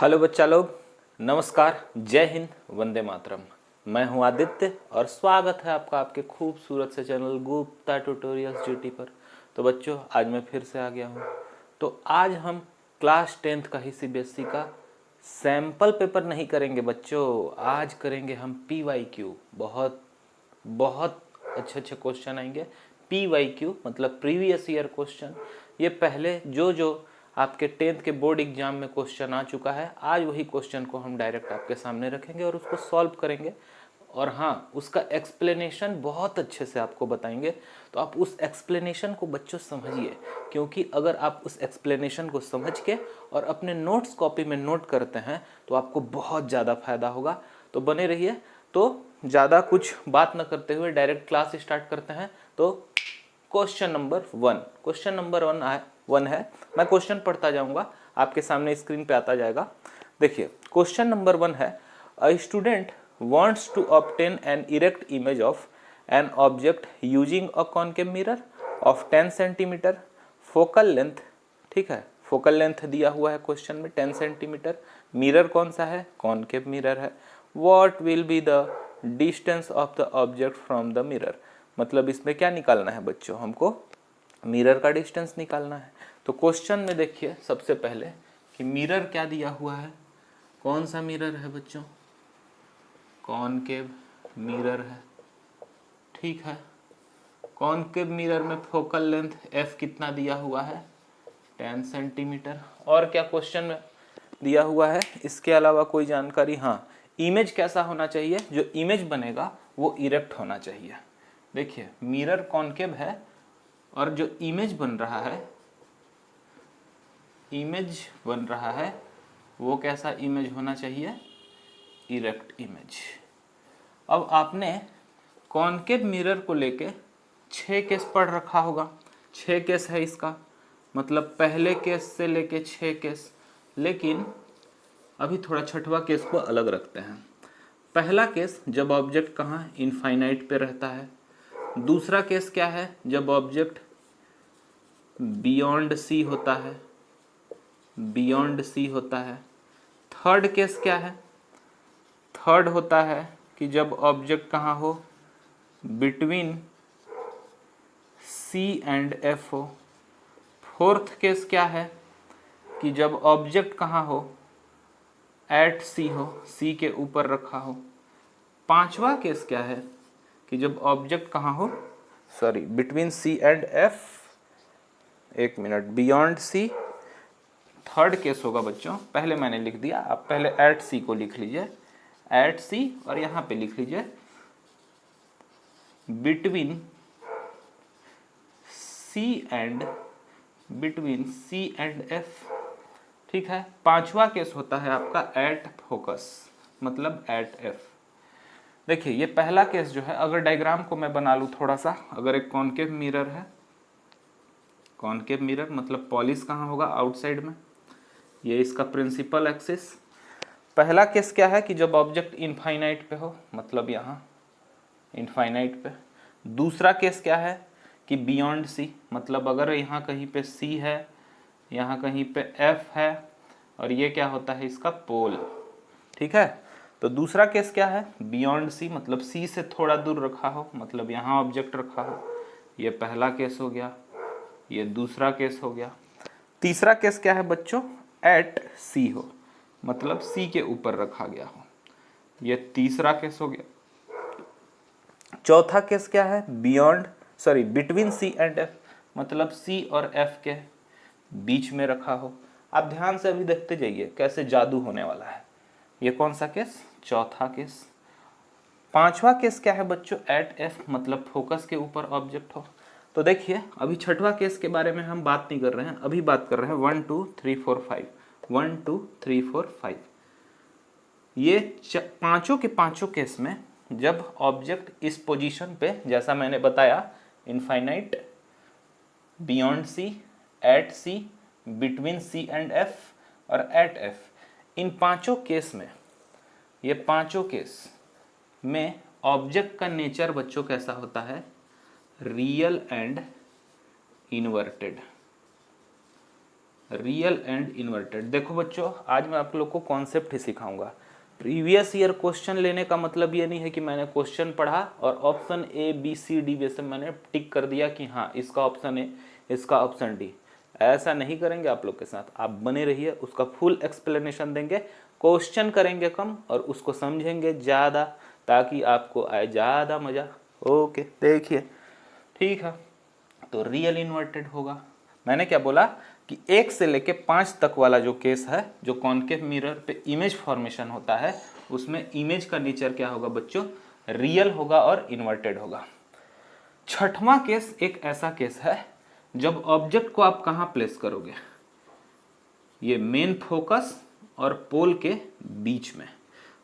Hello बच्चा लोग, नमस्कार, जय हिंद, वंदे मातरम। मैं हूं आदित्य और स्वागत है आपका आपके खूबसूरत से चैनल गुप्ता ट्यूटोरियल्स जीटी पर। तो बच्चों, आज मैं फिर से आ गया हूं। तो आज हम क्लास 10th का ही सीबीएसई का सैंपल पेपर नहीं करेंगे बच्चों, आज करेंगे हम पीवाईक्यू। बहुत बहुत अच्छे अच्छे क्वेश्चन आएंगे। पीवाईक्यू मतलब प्रीवियस ईयर क्वेश्चन। ये पहले जो जो आपके 10th के बोर्ड एग्जाम में क्वेश्चन आ चुका है, आज वही क्वेश्चन को हम डायरेक्ट आपके सामने रखेंगे और उसको सॉल्व करेंगे। और हाँ, उसका एक्सप्लेनेशन बहुत अच्छे से आपको बताएंगे। तो आप उस एक्सप्लेनेशन को बच्चों समझिए, क्योंकि अगर आप उस एक्सप्लेनेशन को समझ के और अपने नोट्स कॉपी में नोट करते हैं तो आपको बहुत ज़्यादा फायदा होगा। तो बने रहिए। तो ज़्यादा कुछ बात न करते हुए डायरेक्ट क्लास स्टार्ट करते हैं। तो क्वेश्चन नंबर वन है। मैं क्वेश्चन पढ़ता जाऊंगा, आपके सामने स्क्रीन पे आता जाएगा। देखिए, क्वेश्चन नंबर 1 है, a student wants to obtain an erect image of an object using a concave mirror of 10 centimetre, focal length, ठीक है, फोकल लेंथ दिया हुआ है क्वेश्चन में 10 सेंटीमीटर, मिरर कौन सा है, कॉनकेव मिरर है। What will be the distance of the object from the mirror, मतलब इसमें क्या निकालना है बच्चों, हमको मिरर का डिस्टेंस निकालना है। तो क्वेश्चन में देखिए सबसे पहले कि मिरर क्या दिया हुआ है, कौन सा मिरर है बच्चों, कॉनकेव मिरर है, ठीक है। कॉनकेव मिरर में फोकल लेंथ f कितना दिया हुआ है, 10 सेंटीमीटर। और क्या क्वेश्चन में दिया हुआ है, इसके अलावा कोई जानकारी, हाँ, इमेज कैसा होना चाहिए, जो इमेज बनेगा वो इरेक्ट होना चाहिए। देखिए, मिरर कॉनकेव है और जो इमेज बन रहा है वो कैसा इमेज होना चाहिए, इरेक्ट इमेज। अब आपने कॉनकेव मिरर को लेके 6 केस पढ़ रखा होगा, 6 केस है इसका, मतलब पहले केस से लेके 6 केस। लेकिन अभी थोड़ा छठवां केस को अलग रखते हैं। पहला केस, जब ऑब्जेक्ट कहाँ, इनफाइनाइट पे रहता है। दूसरा केस क्या है, जब ऑब्जेक्ट बियॉन्ड सी होता है, बियॉन्ड सी होता है। थर्ड केस क्या है, थर्ड होता है कि जब ऑब्जेक्ट कहाँ हो, बिटवीन सी एंड एफ हो। फोर्थ केस क्या है कि जब ऑब्जेक्ट कहाँ हो, एट सी हो, सी के ऊपर रखा हो। पांचवा केस क्या है कि जब ऑब्जेक्ट कहाँ हो, sorry, between C and F, एक minute, beyond C third case होगा बच्चों, पहले मैंने लिख दिया, आप पहले एट सी को लिख लीजिए, एट सी, और यहां पे लिख लीजिए बिटवीन सी एंड एफ, ठीक है। पांचवा केस होता है आपका एट फोकस, मतलब एट एफ। देखिए, ये पहला केस जो है, अगर डायग्राम को मैं बना लूं थोड़ा सा, अगर एक कॉनकेव मिरर है, कॉनकेव मिरर मतलब पॉलिश कहाँ होगा, आउटसाइड में, ये इसका प्रिंसिपल एक्सिस। पहला केस क्या है कि जब ऑब्जेक्ट इनफाइनाइट पे हो, मतलब यहाँ इनफाइनाइट पे। दूसरा केस क्या है कि बियॉन्ड सी, मतलब अगर यहाँ कहीं पे सी है, यहाँ कहीं पे एफ है, और ये क्या होता है, इसका पोल, ठीक है। तो दूसरा केस क्या है, बियॉन्ड सी, मतलब सी से थोड़ा दूर रखा हो, मतलब यहाँ ऑब्जेक्ट रखा हो। ये पहला केस हो गया, ये दूसरा केस हो गया। तीसरा केस क्या है बच्चों, एट सी हो, मतलब सी के ऊपर रखा गया हो, ये तीसरा केस हो गया। चौथा केस क्या है, बिटवीन सी एंड एफ, मतलब सी और एफ के बीच में रखा हो। आप ध्यान से अभी देखते जाइए कैसे जादू होने वाला है। ये कौन सा केस, चौथा केस। पांचवा केस क्या है बच्चों, एट एफ, मतलब फोकस के ऊपर ऑब्जेक्ट हो। तो देखिए, अभी छठवां केस के बारे में हम बात नहीं कर रहे हैं, अभी बात कर रहे हैं 1 2 3 4 5, 1 2 3 4 5। ये पांचों के पांचों केस में जब ऑब्जेक्ट इस पोजीशन पे, जैसा मैंने बताया, infinite, beyond C, at C, between C and F, और एट एफ, इन पांचों केस में, ये पांचों केस में ऑब्जेक्ट का नेचर बच्चों कैसा होता है, real and inverted. Real and inverted. देखो बच्चों, आज मैं आप लोग को कॉन्सेप्ट ही सिखाऊंगा। प्रीवियस ईयर क्वेश्चन लेने का मतलब ये नहीं है कि मैंने क्वेश्चन पढ़ा और option A B C D वैसे मैंने टिक कर दिया कि हाँ इसका ऑप्शन ए, इसका ऑप्शन डी। ऐसा नहीं करेंगे आप लोग के साथ। आप बने रहिए, उसका फुल एक्सप्लेनेशन देंगे, क्वेश्चन करेंगे कम और उसको समझेंगे ज़्यादा, ताकि आपको आए ज़्यादा मज़ा। ओके देखिए, ठीक है। तो रियल इन्वर्टेड होगा। मैंने क्या बोला कि 1 से लेके 5 तक वाला जो केस है, जो कॉन्केव मिरर पे इमेज फॉर्मेशन होता है, उसमें इमेज का नेचर क्या होगा बच्चों, रियल होगा और इन्वर्टेड होगा। छठवां केस एक ऐसा केस है जब ऑब्जेक्ट को आप कहां प्लेस करोगे, ये मेन फोकस और पोल के बीच में।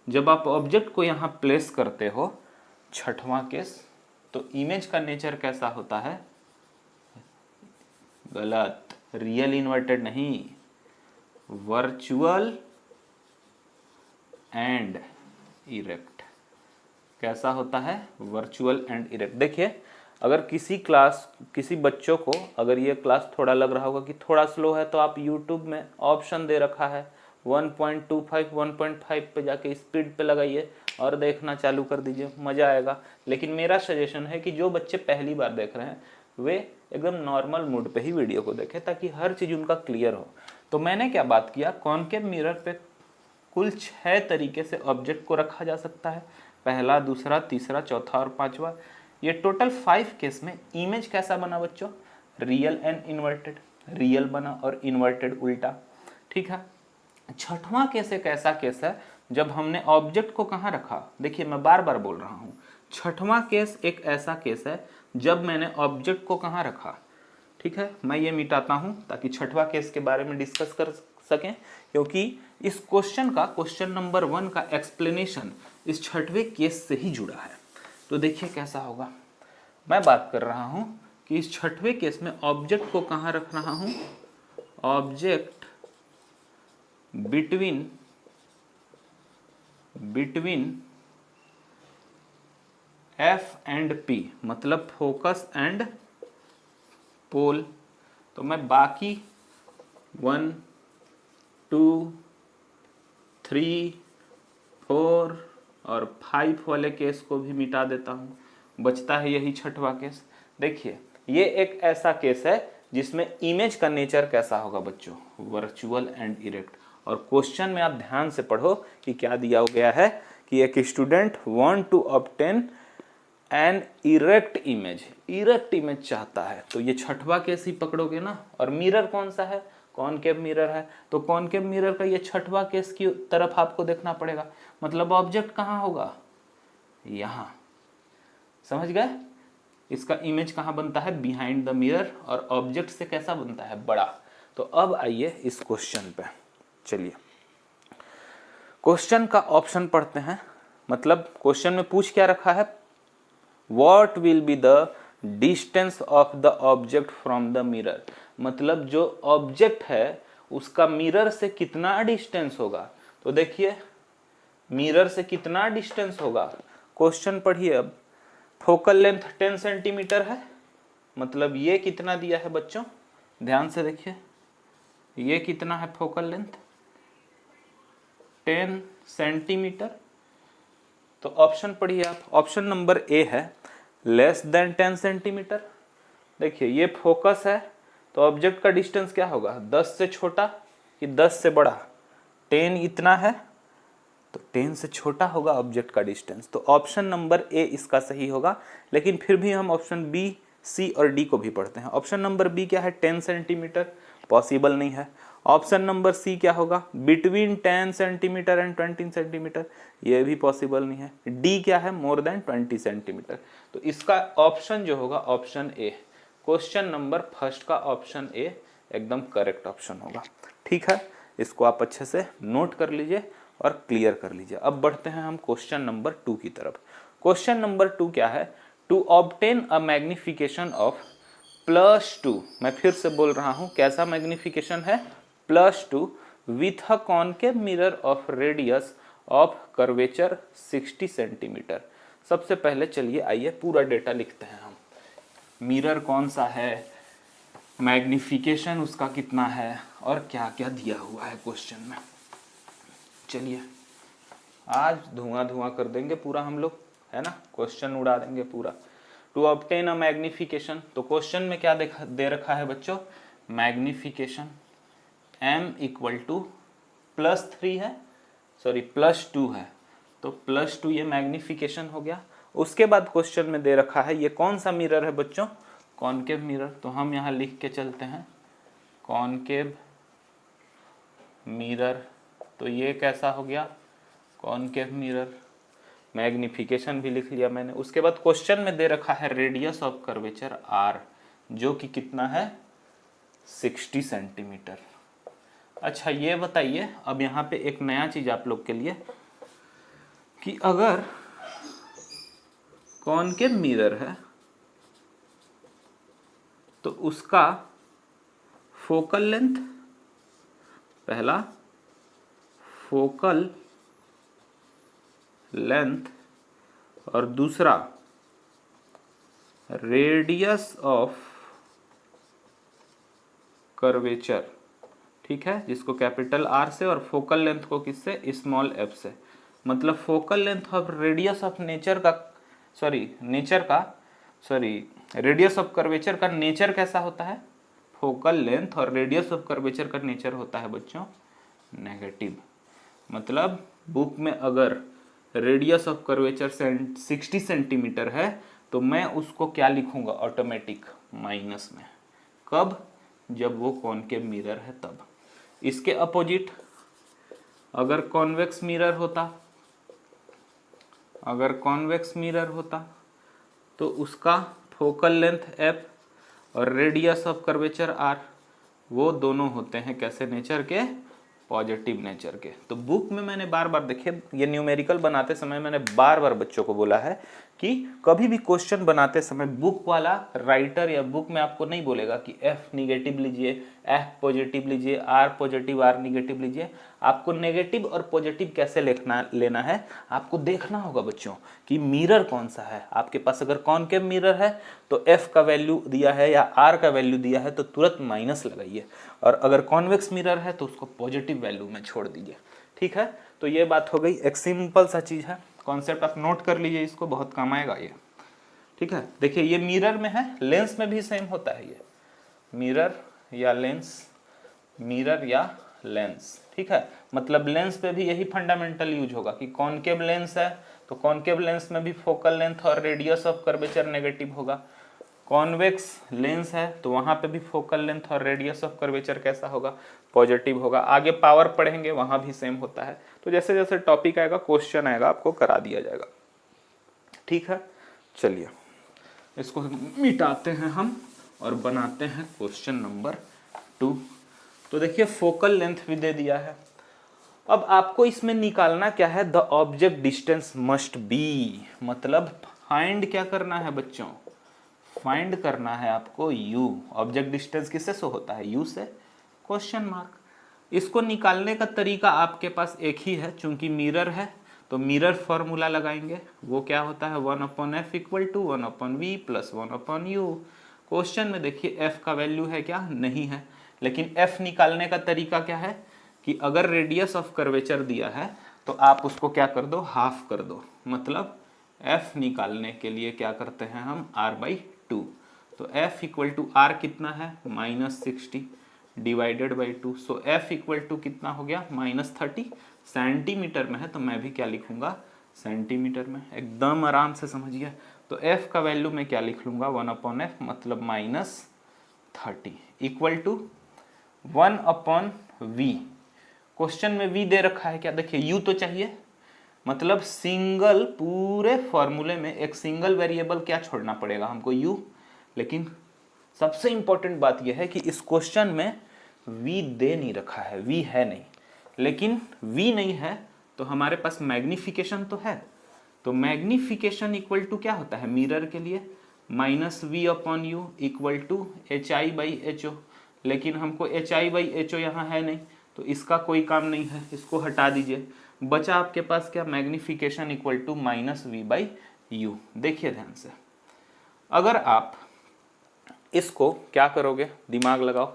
जब आप ऑब्जेक्ट को यहां प्लेस करते हो, छठवां केस, तो इमेज का नेचर कैसा होता है, गलत, रियल इन्वर्टेड नहीं, वर्चुअल एंड इरेक्ट। कैसा होता है, वर्चुअल एंड इरेक्ट। देखिए, अगर किसी बच्चों को अगर ये क्लास थोड़ा लग रहा होगा कि थोड़ा स्लो है, तो आप YouTube में ऑप्शन दे रखा है 1.25 1.5 पे जाके स्पीड पे लगाइए और देखना चालू कर दीजिए, मज़ा आएगा। लेकिन मेरा सजेशन है कि जो बच्चे पहली बार देख रहे हैं वे एकदम नॉर्मल मूड पे ही वीडियो को देखें, ताकि हर चीज़ उनका क्लियर हो। तो मैंने क्या बात किया, कॉन्केव मिरर पे कुल 6 तरीके से ऑब्जेक्ट को रखा जा सकता है, पहला, दूसरा, तीसरा, चौथा और पांचवा। ये टोटल 5 केस में इमेज कैसा बना बच्चों, रियल एंड इन्वर्टेड। रियल बना और इन्वर्टेड उल्टा, ठीक है। छठवां केस एक ऐसा केस है जब हमने ऑब्जेक्ट को कहाँ रखा, देखिए मैं बार बार बोल रहा हूँ, छठवां केस एक ऐसा केस है जब मैंने ऑब्जेक्ट को कहाँ रखा, ठीक है। मैं ये मिटाता हूँ ताकि छठवां केस के बारे में डिस्कस कर सकें, क्योंकि इस क्वेश्चन का, क्वेश्चन नंबर 1 का एक्सप्लेनेशन इस छठवें केस से ही जुड़ा है। तो देखिए कैसा होगा। मैं बात कर रहा हूँ कि इस छठवें केस में ऑब्जेक्ट को कहाँ रख रहा हूँ, object between F and P, मतलब फोकस एंड पोल। तो मैं बाकी 1 2 3 4 और 5 वाले केस को भी मिटा देता हूँ, बचता है यही छठवां केस। देखिए, ये एक ऐसा केस है जिसमें इमेज का नेचर कैसा होगा बच्चों, वर्चुअल एंड इरेक्ट। और क्वेश्चन में आप ध्यान से पढ़ो कि क्या दिया गया है कि एक student want to obtain an erect image, erect image चाहता है। तो ये छठवां केस ही पकड़ोगे ना। और मिरर कौन सा है, कॉनकेव मिरर है, तो कॉनकेव मिरर का ये छठवां केस की तरफ आपको देखना पड़ेगा। मतलब ऑब्जेक्ट कहाँ होगा, यहाँ, समझ गए। इसका इमेज कहाँ बनता है, बिहाइंड द मिरर, और ऑब्जेक्ट से कैसा बनता है, बड़ा। तो अब आइए इस क्वेश्चन पे, चलिए क्वेश्चन का ऑप्शन पढ़ते हैं। मतलब क्वेश्चन में पूछ क्या रखा है, What will be the distance of the object from the mirror। मतलब जो ऑब्जेक्ट है उसका मिरर से कितना डिस्टेंस होगा। तो देखिए, मिरर से कितना डिस्टेंस होगा, क्वेश्चन पढ़िए अब। फोकल लेंथ 10 सेंटीमीटर है, मतलब ये कितना दिया है बच्चों, ध्यान से देखिए, ये कितना है फोकल लेंथ, 10 सेंटीमीटर। तो ऑप्शन पढ़िए आप, ऑप्शन नंबर ए है लेस देन 10 सेंटीमीटर। देखिए ये फोकस है, तो ऑब्जेक्ट का डिस्टेंस क्या होगा, 10 से छोटा कि 10 से बड़ा, 10 इतना है तो 10 से छोटा होगा ऑब्जेक्ट का डिस्टेंस। तो ऑप्शन नंबर ए इसका सही होगा। लेकिन फिर भी हम ऑप्शन बी, सी और डी को भी पढ़ते हैं। ऑप्शन नंबर बी क्या है, 10 सेंटीमीटर, पॉसिबल नहीं है। ऑप्शन नंबर सी क्या होगा, बिटवीन 10 सेंटीमीटर एंड 20 सेंटीमीटर, ये भी पॉसिबल नहीं है। डी क्या है, मोर देन 20 सेंटीमीटर। तो इसका ऑप्शन जो होगा, option A, question number first का ऑप्शन ए एकदम करेक्ट ऑप्शन होगा। ठीक है, इसको आप अच्छे से नोट कर लीजिए और क्लियर कर लीजिए। अब बढ़ते हैं हम क्वेश्चन नंबर 2 की तरफ। क्वेश्चन नंबर 2 क्या है, to obtain a magnification of +2, मैं फिर से बोल रहा हूं कैसा मैग्निफिकेशन है, +2 with a concave mirror of radius of curvature 60 centimetre. सबसे पहले चलिए आइए पूरा डेटा लिखते हैं हम। मिरर कौन सा है, मैग्निफिकेशन उसका कितना है और क्या क्या दिया हुआ है क्वेश्चन में। चलिए आज धुआं धुआं कर देंगे पूरा हम लोग, है ना, क्वेश्चन उड़ा देंगे पूरा। टू ऑब्टेन अ मैग्निफिकेशन, तो क्वेश्चन में क्या दे रखा है बच्चों, मैग्निफिकेशन m इक्वल टू +3 है, सॉरी +2 है, तो +2 ये मैग्निफिकेशन हो गया। उसके बाद क्वेश्चन में दे रखा है ये कौन सा मिरर है बच्चों, कॉनकेव मिरर, तो हम यहाँ लिख के चलते हैं कॉनकेव मिरर, तो ये कैसा हो गया, कॉनकेव मिरर, मैग्निफिकेशन भी लिख लिया मैंने। उसके बाद क्वेश्चन में दे रखा है रेडियस ऑफ कर्वेचर r, जो कि कितना है 60 सेंटीमीटर। अच्छा ये बताइए अब यहाँ पे एक नया चीज आप लोग के लिए, कि अगर कॉनकेव मिरर है तो उसका फोकल लेंथ, पहला फोकल लेंथ और दूसरा रेडियस ऑफ कर्वेचर, ठीक है, जिसको कैपिटल R से और फोकल लेंथ को किससे, स्मॉल f से। मतलब फोकल लेंथ और रेडियस ऑफ नेचर का, रेडियस ऑफ कर्वेचर का नेचर कैसा होता है, फोकल लेंथ और रेडियस ऑफ कर्वेचर का नेचर होता है बच्चों नेगेटिव। मतलब बुक में अगर रेडियस ऑफ कर्वेचर 60 सेंटीमीटर है तो मैं उसको क्या लिखूंगा, ऑटोमेटिक माइनस में। कब, जब वो कॉनकेव मिरर है तब। इसके अपोजिट अगर कॉन्वेक्स मिरर होता, तो उसका फोकल लेंथ f और रेडियस ऑफ कर्वेचर r, वो दोनों होते हैं कैसे नेचर के, पॉजिटिव नेचर के। तो बुक में मैंने बार बार, देखिए ये न्यूमेरिकल बनाते समय मैंने बार बार बच्चों को बोला है कि कभी भी क्वेश्चन बनाते समय बुक वाला राइटर या बुक में आपको नहीं बोलेगा कि f निगेटिव लीजिए, f पॉजिटिव लीजिए, r पॉजिटिव r निगेटिव लीजिए। आपको नेगेटिव और पॉजिटिव कैसे लेना है, आपको देखना होगा बच्चों कि मिरर कौन सा है। आपके पास अगर कॉनकेव मिरर है तो f का वैल्यू दिया है या r का वैल्यू दिया है तो तुरंत माइनस लगाइए, और अगर कॉन्वेक्स मिरर है तो उसको पॉजिटिव वैल्यू में छोड़ दीजिए, ठीक है। तो ये बात हो गई, एक सिंपल सा चीज है, कॉन्सेप्ट आप नोट कर लीजिए, इसको बहुत काम आएगा ये, ठीक है। देखिए ये मिरर में है, लेंस में भी सेम होता है, ये मिरर या लेंस, ठीक है। मतलब लेंस पे भी यही फंडामेंटल यूज होगा कि कॉनकेव लेंस है तो कॉनकेव लेंस में भी फोकल लेंथ और रेडियस ऑफ कर्वेचर नेगेटिव होगा। कॉन्वेक्स लेंस है तो वहां पे भी फोकल लेंथ और रेडियस ऑफ कर्वेचर कैसा होगा, पॉजिटिव होगा। आगे पावर पढ़ेंगे वहां भी सेम होता है। तो जैसे जैसे टॉपिक आएगा, क्वेश्चन आएगा, आपको करा दिया जाएगा, ठीक है। चलिए इसको मिटाते हैं हम और बनाते हैं क्वेश्चन नंबर 2। तो देखिए फोकल लेंथ भी दे दिया है। अब आपको इसमें निकालना क्या है, the object distance must be, मतलब फाइंड क्या करना है बच्चों, फाइंड करना है आपको u। ऑब्जेक्ट डिस्टेंस किससे शो होता है, u से, क्वेश्चन मार्क। इसको निकालने का तरीका आपके पास एक ही है, चूंकि मिरर है तो मिरर फॉर्मूला लगाएंगे, वो क्या होता है 1/f equal to 1/v plus 1/u। Question में देखिए f का वैल्यू है क्या, नहीं है, लेकिन f निकालने का तरीका क्या है कि अगर रेडियस ऑफ कर्वेचर दिया है तो आप उसको क्या कर दो, हाफ कर दो। मतलब f निकालने के लिए क्या करते हैं हम, r/2। तो f इक्वल टू r कितना है, -60 divided by 2। So f equal to कितना हो गया, -30। सेंटीमीटर में है तो मैं भी क्या लिखूंगा, सेंटीमीटर में, एकदम आराम से समझिए। तो f का वैल्यू मैं क्या लिख लूंगा, 1/f, मतलब -30 इक्वल टू 1/v। क्वेश्चन में v दे रखा है क्या, देखिए u तो चाहिए, मतलब सिंगल, पूरे फॉर्मूले में एक सिंगल वेरिएबल क्या छोड़ना पड़ेगा हमको, u। लेकिन सबसे इंपॉर्टेंट बात यह है कि इस क्वेश्चन में v दे नहीं रखा है, v है नहीं। लेकिन v नहीं है तो हमारे पास मैग्निफिकेशन तो है, तो मैग्निफिकेशन इक्वल टू क्या होता है मिरर के लिए, -v/u इक्वल टू hi/ho। लेकिन हमको hi/ho यहाँ है नहीं तो इसका कोई काम नहीं है, इसको हटा दीजिए। बचा आपके पास क्या, मैग्निफिकेशन इक्वल टू -v/u। देखिए ध्यान से, अगर आप इसको क्या करोगे, दिमाग लगाओ।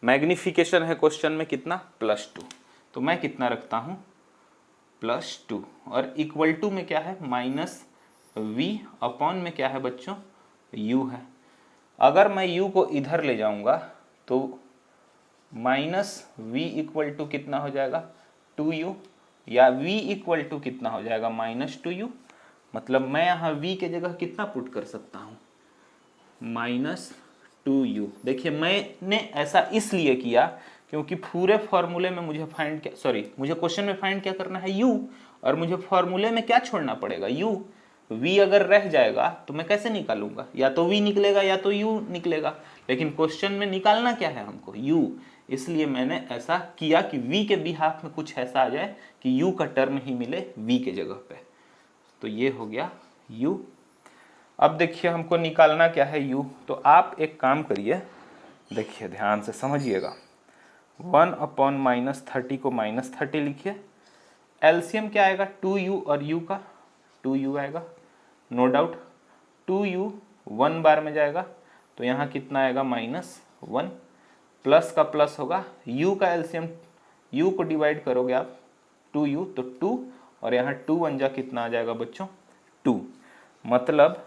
मैग्निफिकेशन है क्वेश्चन में कितना, +2, तो मैं कितना रखता हूँ +2, और इक्वल टू में क्या है -v, अपॉन में क्या है बच्चों u है। अगर मैं u को इधर ले जाऊंगा तो -v इक्वल टू कितना हो जाएगा 2u, या v इक्वल टू कितना हो जाएगा -2u। मतलब मैं यहाँ v के जगह कितना पुट कर सकता हूँ -2u। देखिए मैंने ऐसा इसलिए किया क्योंकि पूरे फॉर्मूले में मुझे मुझे क्वेश्चन में फाइंड क्या करना है u, और मुझे फॉर्मूले में क्या छोड़ना पड़ेगा u। v अगर रह जाएगा तो मैं कैसे निकालूंगा, या तो v निकलेगा या तो u निकलेगा, लेकिन क्वेश्चन में निकालना क्या है हमको u। इसलिए मैंने ऐसा किया कि v के बिहाफ में कुछ ऐसा आ जाए कि u का टर्म ही मिले v के जगह पे। तो ये हो गया u। अब देखिए हमको निकालना क्या है u, तो आप एक काम करिए, देखिए ध्यान से समझिएगा। 1/-30 को -30 लिखिए। एलसीएम क्या आएगा 2u और u का, 2u आएगा नो डाउट। 2u 1 बार में जाएगा तो यहाँ कितना आएगा -1, प्लस का प्लस होगा, u का एलसीएम, u को डिवाइड करोगे आप 2u तो 2, और यहाँ 2 1 जा कितना आ जाएगा बच्चों 2। मतलब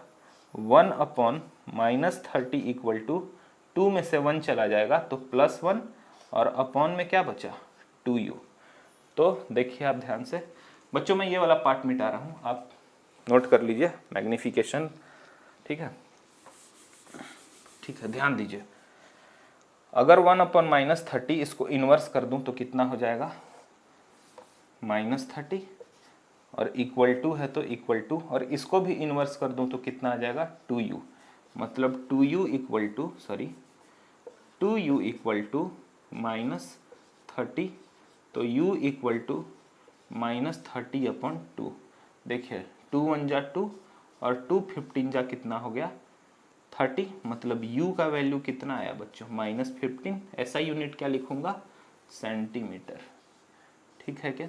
1/-30 इक्वल टू 2 में से 1 चला जाएगा तो +1, और अपॉन में क्या बचा 2u। तो देखिए आप ध्यान से बच्चों, मैं ये वाला पार्ट मिटा रहा हूँ, आप नोट कर लीजिए मैग्निफिकेशन, ठीक है, ठीक है, ध्यान दीजिए। अगर 1/-30 इसको इन्वर्स कर दूं तो कितना हो जाएगा -30, और इक्वल टू है तो इक्वल टू, और इसको भी इन्वर्स कर दूं तो कितना आ जाएगा 2u। मतलब 2u इक्वल टू -30, तो u इक्वल टू -30/2। देखिए 2 1 जा 2 और 2 15 जा कितना हो गया 30, मतलब u का वैल्यू कितना आया बच्चों -15। ऐसा यूनिट क्या लिखूंगा सेंटीमीटर, ठीक है क्या।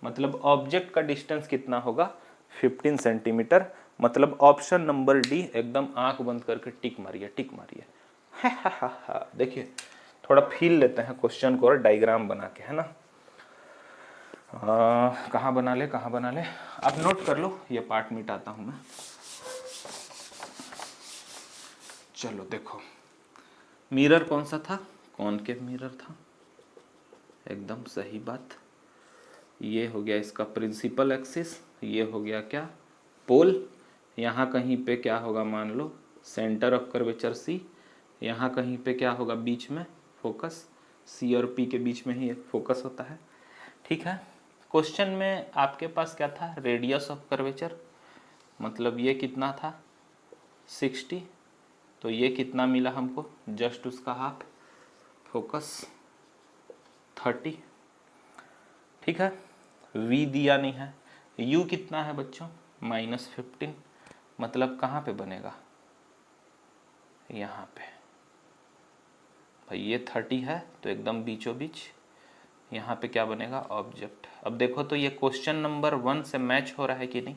मतलब ऑब्जेक्ट का डिस्टेंस कितना होगा 15 सेंटीमीटर। मतलब ऑप्शन नंबर डी, एकदम आंख बंद करके टिक मारिए, टिक मारिए। देखिए थोड़ा फील लेते हैं क्वेश्चन को और डायग्राम बना के, है ना। कहाँ बना ले, आप नोट कर लो, ये पार्ट मिटाता हूं मैं। चलो देखो, मिरर कौन सा था, कॉनकेव मिरर था, एकदम सही बात। ये हो गया इसका प्रिंसिपल एक्सिस, ये हो गया क्या पोल। यहाँ कहीं पे क्या होगा मान लो सेंटर ऑफ कर्वेचर सी, यहाँ कहीं पे क्या होगा बीच में फोकस, सी और पी के बीच में ही फोकस होता है, ठीक है। क्वेश्चन में आपके पास क्या था रेडियस ऑफ कर्वेचर, मतलब ये कितना था 60, तो ये कितना मिला हमको जस्ट उसका हाफ, फोकस 30, ठीक है। v दिया नहीं है, u कितना है बच्चों -15, मतलब कहाँ पे बनेगा यहाँ पे भाई, ये 30 है तो एकदम बीचों बीच, यहाँ पे क्या बनेगा ऑब्जेक्ट। अब देखो तो ये क्वेश्चन नंबर 1 से मैच हो रहा है कि नहीं,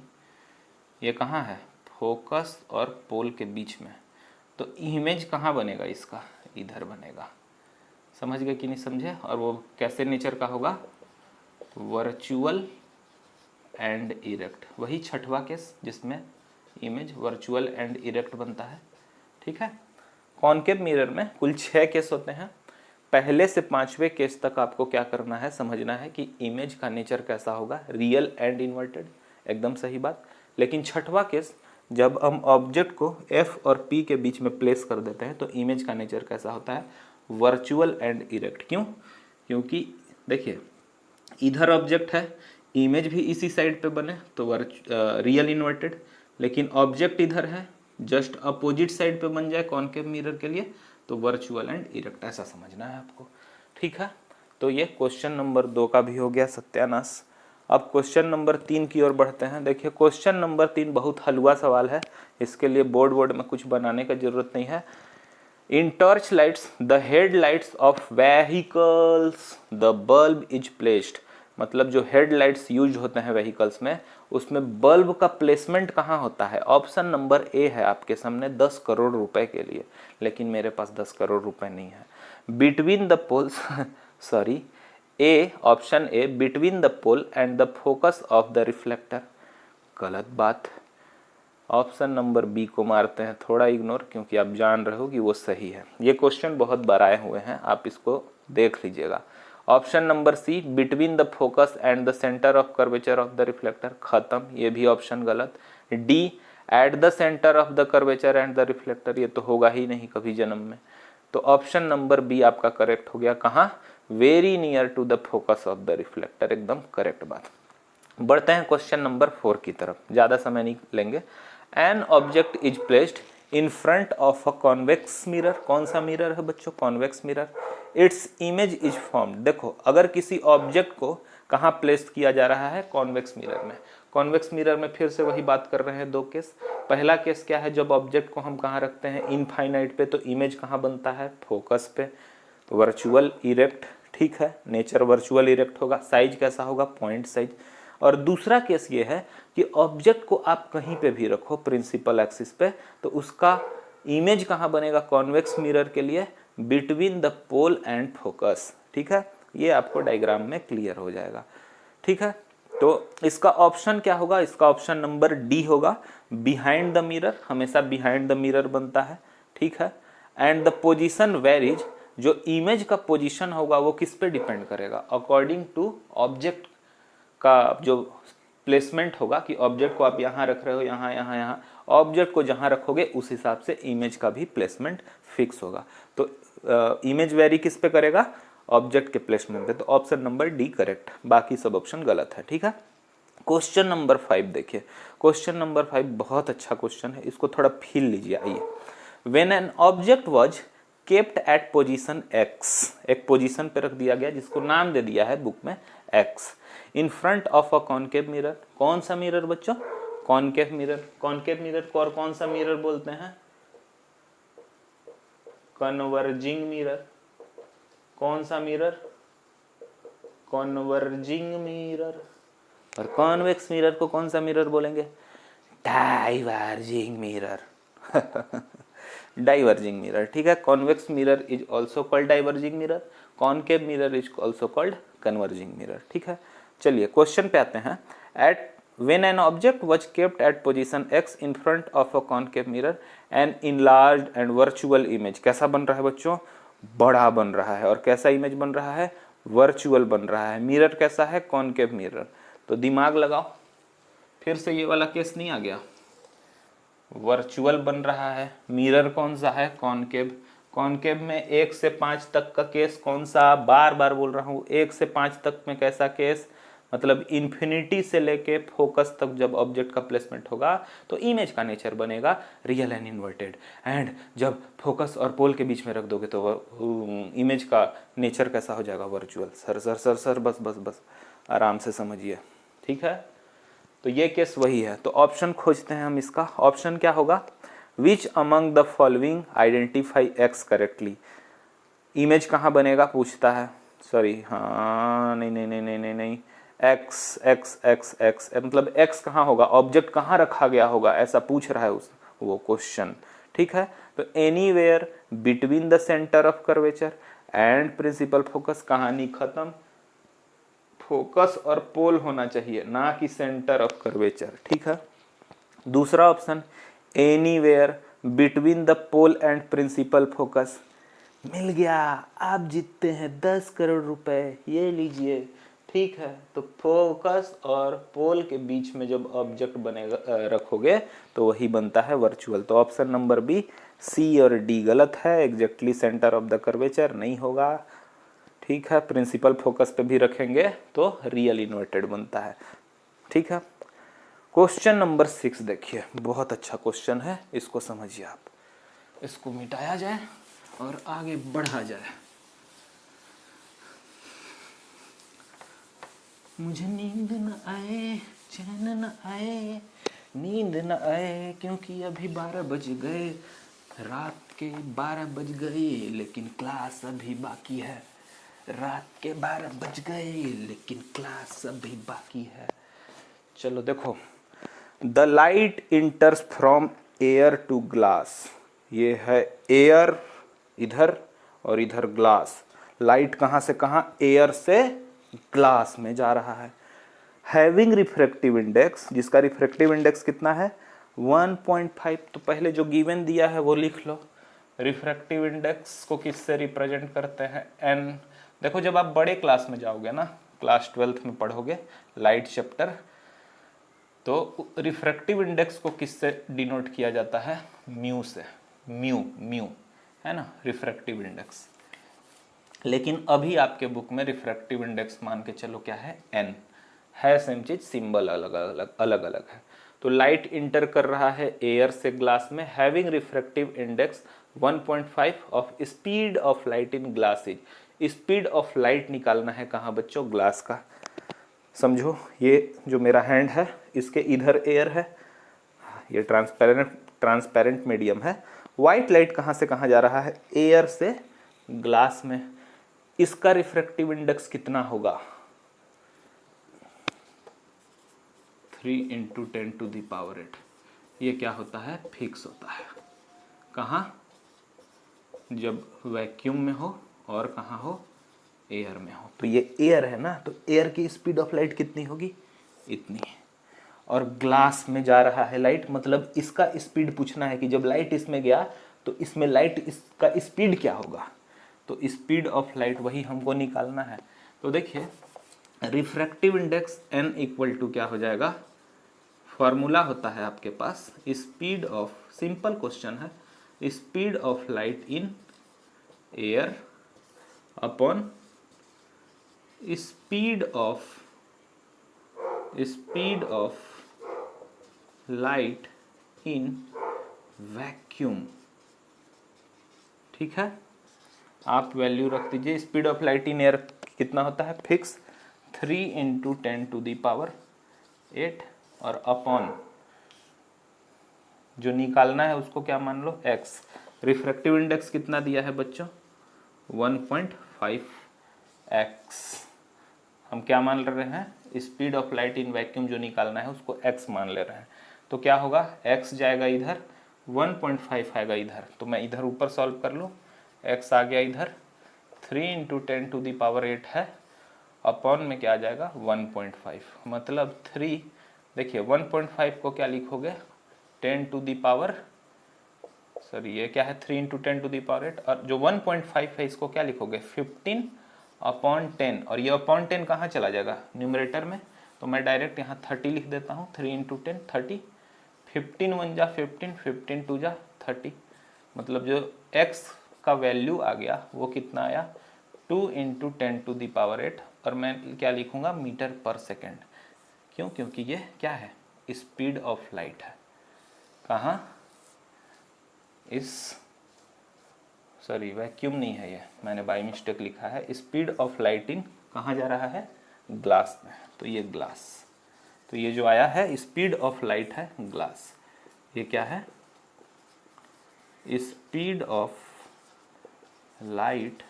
ये कहाँ है फोकस और पोल के बीच में, तो इमेज कहाँ बनेगा इसका इधर बनेगा, समझ गए कि नहीं समझे। और वो कैसे नेचर का होगा वर्चुअल एंड इरेक्ट, वही छठवां केस जिसमें इमेज वर्चुअल एंड इरेक्ट बनता है, ठीक है। कॉनकेव मिरर में कुल 6 केस होते हैं, पहले से 5वें केस तक आपको क्या करना है समझना है कि इमेज का नेचर कैसा होगा रियल एंड इन्वर्टेड, एकदम सही बात। लेकिन छठवां केस जब हम ऑब्जेक्ट को F और P के बीच में प्लेस कर देते हैं तो इमेज का नेचर कैसा होता है वर्चुअल एंड इरेक्ट। क्यों, क्योंकि देखिए इधर ऑब्जेक्ट है, इमेज भी इसी साइड पे बने तो रियल इन्वर्टेड, लेकिन ऑब्जेक्ट इधर है जस्ट अपोजिट साइड पे बन जाए कॉनकेव मिरर के लिए तो वर्चुअल एंड इरेक्ट, ऐसा समझना है आपको, ठीक है। तो ये क्वेश्चन नंबर 2 का भी हो गया सत्यानाश। अब क्वेश्चन नंबर 3 की ओर बढ़ते हैं। देखिए क्वेश्चन नंबर 3 बहुत हलवा सवाल है, इसके लिए बोर्ड में कुछ बनाने का जरूरत नहीं है। In torch lights the headlights of vehicles the bulb is placed मतलब जो हेडलाइट्स यूज होते हैं व्हीकल्स में, उसमें बल्ब का प्लेसमेंट कहाँ होता है? ऑप्शन नंबर ए है आपके सामने 10 करोड़ रुपए के लिए, लेकिन मेरे पास 10 करोड़ रुपए नहीं है। Between the poles sorry, A, option A, between the pole and the focus of the reflector. गलत बात। ऑप्शन नंबर बी को मारते हैं थोड़ा इग्नोर, क्योंकि आप जान रहे हो कि वो सही है। ये क्वेश्चन बहुत बार आए हुए हैं, आप इसको देख लीजिएगा। Option number C, between the focus and the centre of curvature of the reflector, खत्म, ये भी ऑप्शन गलत। D, at the centre of the curvature and the reflector, ये तो होगा ही नहीं कभी जन्म में। तो ऑप्शन नंबर बी आपका करेक्ट हो गया। कहाँ? Very near to the focus of the reflector, एकदम करेक्ट बात। बढ़ते हैं क्वेश्चन नंबर 4 की तरफ, ज्यादा समय नहीं लेंगे। An object is placed in front of a convex mirror. कौन सा मिरर है बच्चों? Convex mirror. Its image is formed. देखो, अगर किसी ऑब्जेक्ट को कहाँ प्लेस किया जा रहा है? कॉन्वेक्स मिरर में। कॉन्वेक्स मिरर में फिर से वही बात कर रहे हैं, दो केस। पहला केस क्या है? जब ऑब्जेक्ट को हम कहाँ रखते हैं? इनफाइनाइट पे, तो इमेज कहाँ बनता है? फोकस पे। तो वर्चुअल इरेक्ट, ठीक है, नेचर वर्चुअल इरेक्ट होगा। साइज कैसा होगा? Point size. और दूसरा केस ये है कि ऑब्जेक्ट को आप कहीं पे भी रखो प्रिंसिपल एक्सिस पे, तो उसका इमेज कहाँ बनेगा? कॉन्वेक्स मिरर के लिए between the pole and focus, ठीक है। ये आपको डायग्राम में क्लियर हो जाएगा, ठीक है। तो इसका ऑप्शन क्या होगा? इसका ऑप्शन नंबर डी होगा, बिहाइंड द मिरर। हमेशा बिहाइंड द मिरर बनता है, ठीक है। एंड द पोजीशन वेरीज, जो इमेज का पोजीशन होगा वो किस पे डिपेंड करेगा? अकॉर्डिंग टू ऑब्जेक्ट का जो प्लेसमेंट होगा, कि ऑब्जेक्ट को आप यहाँ रख रहे हो, यहाँ यहाँ यहाँ, ऑब्जेक्ट को जहाँ रखोगे उस हिसाब से इमेज का भी प्लेसमेंट फिक्स होगा। तो इमेज वेरी किस पे करेगा? ऑब्जेक्ट के प्लेसमेंट पे। तो ऑप्शन नंबर डी करेक्ट, बाकी सब ऑप्शन गलत है, ठीक है। क्वेश्चन नंबर 5 देखिए। क्वेश्चन नंबर 5 बहुत अच्छा क्वेश्चन है, इसको थोड़ा फील लीजिए। आइए। When an object was kept at position x, एक पोजीशन पे रख दिया गया जिसको नाम दे दिया है बुक में x, in front of a concave mirror. कौन सा मिरर बच्चों? Concave mirror. कॉनकेव मिरर को और कौन सा मिरर बोलते हैं? Converging mirror. कौन सा मिरर? Converging mirror. और कॉन्वेक्स मिरर को कौन सा मिरर बोलेंगे? Diverging mirror. डाइवर्जिंग मिरर, ठीक है। Convex mirror is also called diverging mirror, concave mirror is also called converging mirror, ठीक है। चलिए क्वेश्चन पे आते हैं। At when an object was kept at position x in front of a concave mirror, an enlarged and virtual image, कैसा बन रहा है बच्चों? बड़ा बन रहा है। और कैसा इमेज बन रहा है? वर्चुअल बन रहा है। मिरर कैसा है? Concave mirror. तो दिमाग लगाओ, फिर से ये वाला केस नहीं आ गया? वर्चुअल बन रहा है, मिरर कौन सा है? कॉनकेव। कॉनकेव में 1 से 5 तक का केस कौन सा? बार बार बोल रहा हूँ, 1 से 5 तक में कैसा केस? मतलब इन्फिनिटी से लेके फोकस तक जब ऑब्जेक्ट का प्लेसमेंट होगा तो इमेज का नेचर बनेगा रियल एंड इन्वर्टेड। एंड जब फोकस और पोल के बीच में रख दोगे तो इमेज का नेचर कैसा हो जाएगा? Virtual. Sir sir sir sir बस बस बस, आराम से समझिए, ठीक है। तो ये केस वही है। तो ऑप्शन खोजते हैं हम इसका। ऑप्शन क्या होगा? Which among the following identify x correctly. Image कहाँ बनेगा पूछता है, सॉरी, हाँ, नहीं नहीं नहीं नहीं नहीं नहीं, एक्स एक्स एक्स एक्स, मतलब एक्स कहाँ होगा? ऑब्जेक्ट कहाँ रखा गया होगा, ऐसा पूछ रहा है उस वो क्वेश्चन, ठीक है। तो anywhere between the centre of curvature and principal focus, कहानी खत्म। फोकस और पोल होना चाहिए, ना कि सेंटर ऑफ कर्वेचर, ठीक है। दूसरा option, anywhere between the pole and principal focus. मिल गया, आप जीतते हैं 10 करोड़ रुपए, ये लीजिए, ठीक है। तो फोकस और पोल के बीच में जब ऑब्जेक्ट बनेगा रखोगे तो वही बनता है वर्चुअल। तो ऑप्शन नंबर बी, सी और डी गलत है। Exactly centre of the curvature नहीं होगा, ठीक है। प्रिंसिपल फोकस पे भी रखेंगे तो रियल इन्वर्टेड बनता है, ठीक है। क्वेश्चन नंबर 6 देखिए, बहुत अच्छा क्वेश्चन है, इसको समझिए आप। इसको मिटाया जाए और आगे बढ़ा जाए। मुझे नींद न आए, चैन न आए, नींद न आए, क्योंकि अभी 12 बज गए, रात के 12 बज गए, लेकिन क्लास अभी बाकी है। रात के 12 बज गए लेकिन क्लास अभी बाकी है। चलो देखो, the light enters from air to glass. ये है एयर इधर और इधर ग्लास। लाइट कहाँ से कहाँ? एयर से ग्लास में जा रहा है। हैविंग रिफ्रैक्टिव इंडेक्स, जिसका रिफ्रैक्टिव इंडेक्स कितना है? 1.5। तो पहले जो गिवन दिया है वो लिख लो। रिफ्रैक्टिव इंडेक्स को किससे रिप्रेजेंट करते हैं? एन। देखो जब आप बड़े क्लास में जाओगे ना, क्लास 12th में पढ़ोगे लाइट चैप्टर, तो रिफ्रैक्टिव इंडेक्स को किससे डिनोट किया जाता है? म्यू से। म्यू म्यू है ना रिफ्रैक्टिव इंडेक्स। लेकिन अभी आपके बुक में रिफ्रैक्टिव इंडेक्स मान के चलो क्या है? एन है। सेम चीज, सिंबल अलग अलग है। तो लाइट इंटर कर रहा है एयर से ग्लास में, having refractive index 1.5 of speed of light in glasses. Speed of light निकालना है कहाँ बच्चों? ग्लास का। समझो, ये जो मेरा हैंड है इसके इधर एयर है, ये ट्रांसपेरेंट मीडियम है। व्हाइट लाइट कहाँ से कहाँ जा रहा है? एयर से ग्लास में। इसका रिफ्रैक्टिव इंडेक्स कितना होगा? 3 × 10⁸। ये क्या होता है? फिक्स होता है। कहाँ? जब वैक्यूम में हो और कहाँ हो? एयर में हो। तो ये एयर है ना, तो एयर की स्पीड ऑफ लाइट कितनी होगी? इतनी है। और ग्लास में जा रहा है लाइट, मतलब इसका स्पीड पूछना है कि जब लाइट इसमें गया तो इसमें लाइट इसका स्पीड क्या होगा? तो स्पीड ऑफ लाइट वही हमको निकालना है। तो देखिए, refractive index n equal to क्या हो जाएगा? फॉर्मूला होता है आपके पास, स्पीड ऑफ, सिंपल क्वेश्चन है, speed of light in air upon speed of light in vacuum. ठीक है, आप वैल्यू रख दीजिए। Speed of light in air कितना होता है? फिक्स 3 × 10⁸ और अपॉन जो निकालना है उसको क्या मान लो? x। रिफ्रैक्टिव इंडेक्स कितना दिया है बच्चों? 1.5x। हम क्या मान ले रहे हैं? Speed of light in vacuum जो निकालना है उसको x मान ले रहे हैं। तो क्या होगा? x जाएगा इधर, 1.5 आएगा इधर। तो मैं इधर ऊपर सॉल्व कर लूँ, x आ गया इधर, 3 × 10⁸ है, अपॉन में क्या आ जाएगा? 1.5। मतलब 3, देखिए 1.5 को क्या लिखोगे? 10⁻, सॉरी ये क्या है? 3 × 10⁸। और जो 1.5 है इसको क्या लिखोगे? 15/10। और ये अपॉन 10 कहाँ चला जाएगा? न्यूमरेटर में। तो मैं डायरेक्ट यहाँ 30 लिख देता हूँ। 3 × 10 30, 15 1 जा 15, 15 2 जा 30। मतलब जो x का वैल्यू आ गया वो कितना आया? 2 × 10⁸। और मैं क्या लिखूंगा? मीटर पर सेकेंड। क्यों? क्योंकि ये क्या है? स्पीड ऑफ लाइट है। कहाँ? इस, सॉरी वैक्यूम नहीं है ये, मैंने बाय मिस्टेक लिखा है। स्पीड ऑफ लाइट इन कहाँ जा रहा है? ग्लास में। तो ये ग्लास, तो ये जो आया है स्पीड ऑफ लाइट है ग्लास। ये क्या है? Speed of light